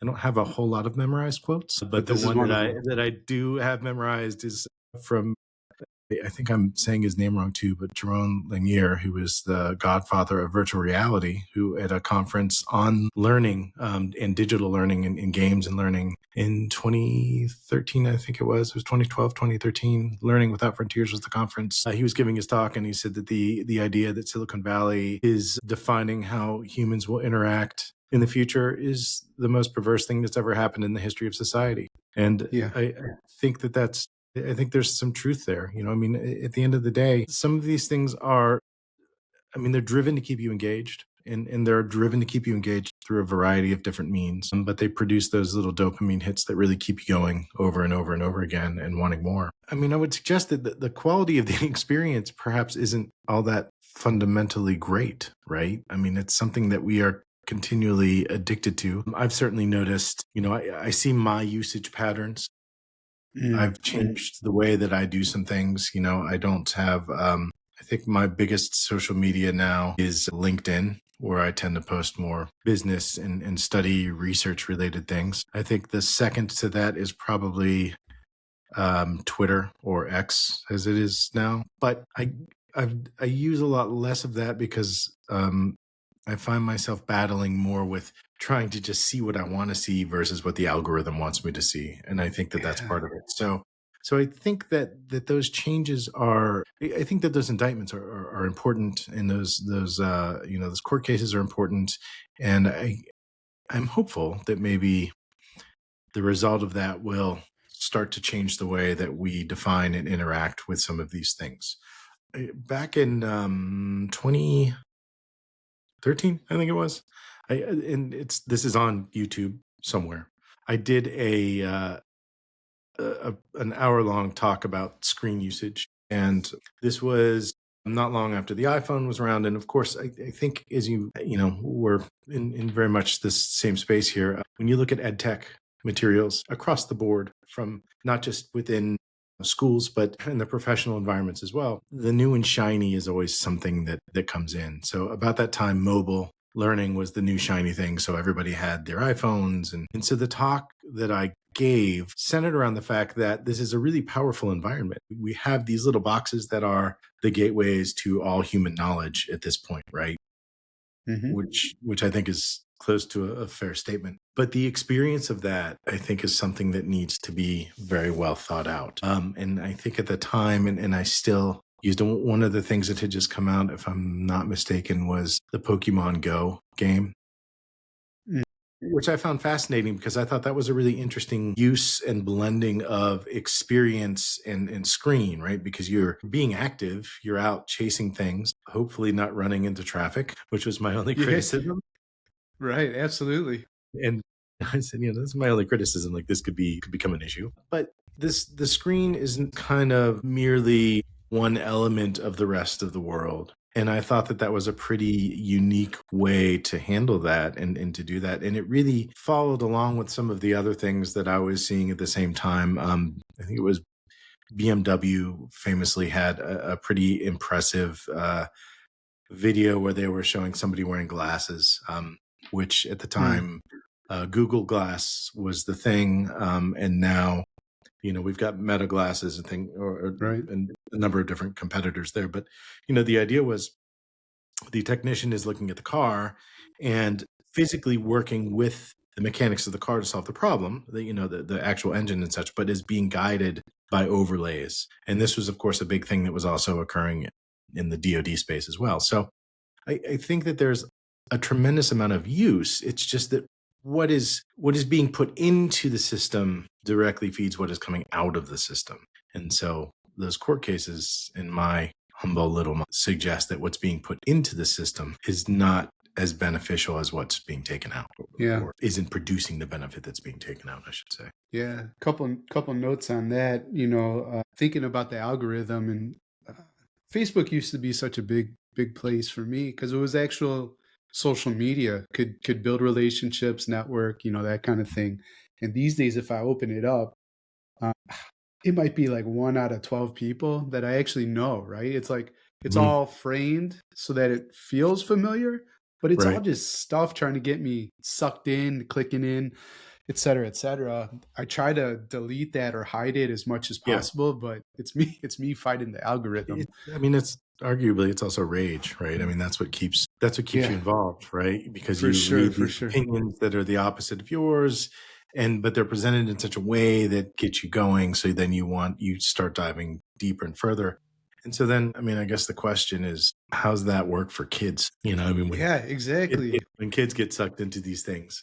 I don't have a whole lot of memorized quotes, but the this is one one that of I them. that I do have memorized is from, I think I'm saying his name wrong too, but Jaron Lanier, who is the godfather of virtual reality, who at a conference on learning and digital learning and games and learning in 2013, I think it was 2012, 2013, Learning Without Frontiers was the conference. He was giving his talk and he said that the idea that Silicon Valley is defining how humans will interact in the future is the most perverse thing that's ever happened in the history of society. And Yeah. I think I think there's some truth there. I mean, at the end of the day, some of these things are, I mean, they're driven to keep you engaged and they're driven to keep you engaged through a variety of different means. But they produce those little dopamine hits that really keep you going over and over and over again and wanting more. I mean, I would suggest that the quality of the experience perhaps isn't all that fundamentally great, right? I mean, it's something that we are continually addicted to. I've certainly noticed, I see my usage patterns. I've changed the way that I do some things. I don't have, I think my biggest social media now is LinkedIn, where I tend to post more business and study research related things. I think the second to that is probably Twitter or X as it is now. But I use a lot less of that because I find myself battling more with trying to just see what I want to see versus what the algorithm wants me to see, and I think that that's part of it. So I think that those changes are. I think that those indictments are important, and those court cases are important, and I'm hopeful that maybe the result of that will start to change the way that we define and interact with some of these things. Back in 2013, I think it was. This is on YouTube somewhere. I did an hour-long talk about screen usage, and this was not long after the iPhone was around. And of course, I think as we're in very much this same space here. When you look at EdTech materials across the board, from not just within schools, but in the professional environments as well, the new and shiny is always something that comes in. So about that time, mobile learning was the new shiny thing. So everybody had their iPhones. And so the talk that I gave centered around the fact that this is a really powerful environment. We have these little boxes that are the gateways to all human knowledge at this point, right? Which I think is close to a fair statement. But the experience of that, I think, is something that needs to be very well thought out. And I think at the time, and I still used one of the things that had just come out, if I'm not mistaken, was the Pokemon Go game, which I found fascinating because I thought that was a really interesting use and blending of experience and screen, right? Because you're being active, you're out chasing things, hopefully not running into traffic, which was my only criticism. Right. Absolutely. And I said, this is my only criticism. Like, this could become an issue. But the screen isn't kind of merely one element of the rest of the world. And I thought that was a pretty unique way to handle that and to do that. And it really followed along with some of the other things that I was seeing at the same time. I think it was BMW famously had a pretty impressive video where they were showing somebody wearing glasses, which at the time, Google Glass was the thing. And now, we've got Meta glasses and a number of different competitors there. But, the idea was the technician is looking at the car and physically working with the mechanics of the car to solve the problem, the actual engine and such, but is being guided by overlays. And this was, of course, a big thing that was also occurring in the DoD space as well. So I think that there's a tremendous amount of use. It's just that what is being put into the system directly feeds what is coming out of the system. And so those court cases, in my humble little mind, suggest that what's being put into the system is not as beneficial as what's being taken out, or isn't producing the benefit that's being taken out, I should say. Yeah, couple notes on that. Thinking about the algorithm, and Facebook used to be such a big place for me because it was actual social media, could build relationships, network, that kind of thing. And these days, if I open it up, it might be like 1 out of 12 people that I actually know, right? It's like it's all framed so that it feels familiar, but it's all Right. just stuff trying to get me sucked in, clicking in, et cetera, et cetera. I try to delete that or hide it as much as Yeah. possible, but it's me fighting the algorithm. I mean, it's arguably it's also rage, right? I mean, that's what keeps you Yeah, involved, right? Because for you sure, read for these sure. opinions that are the opposite of yours, and but they're presented in such a way that gets you going. So then you start diving deeper and further. And so then, I mean, I guess the question is, how's that work for kids? You know, I mean, Yeah, exactly. when kids get sucked into these things.